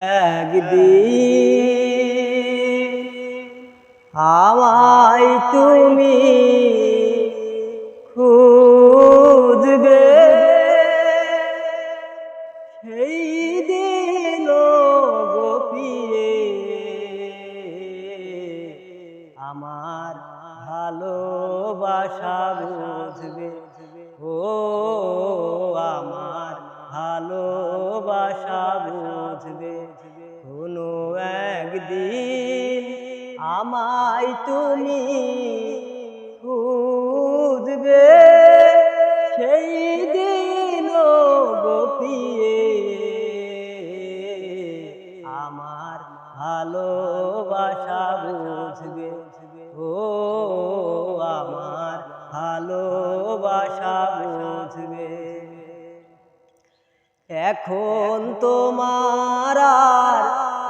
একদিন আমায় তুমি খুঁজবে, সেই দিন গোপিয়ে আমার ভালোবাসা বুঝবে। ও আমার ভালোবাসা বুঝবে। কোনো একদিন আমায় তুমি খুঁজবে, সেই দিন গোপিয়ে আমার ভালোবাসা বুঝবে। ও আমার ভালোবাসা বুঝবে। এখন তোমার আর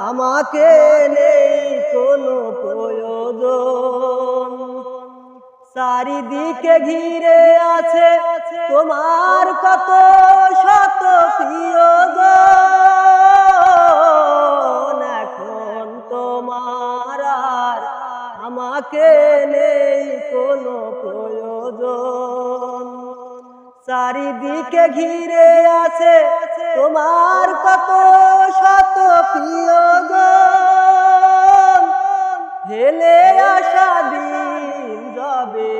আমাকে নেই কোনো প্রয়োজন, চারিদিকে ঘিরে আছে তোমার কত শত প্রিয়জন। এখন তোমার আর আমাকে নেই কোনো প্রয়োজন, চারিদিকে ঘিরে আছে তোমার কত শত প্রিয়জন। হেলে আসা দিন যাবে,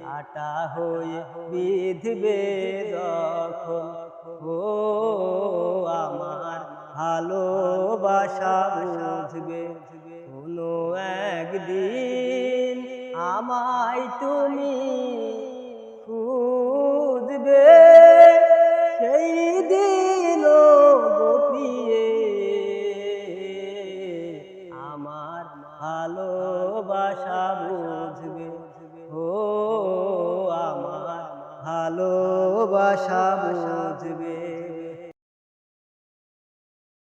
কাটা হয়ে বিঁধবে যখন। ও আমার ভালোবাসা বুঝবে। কোনো একদিন আমায় তুমি খুঁজবে, সেই দিন গোপিয়ে আমার ভালোবাসা বুঝবে। ও আমার ভালোবাসা বুঝবে।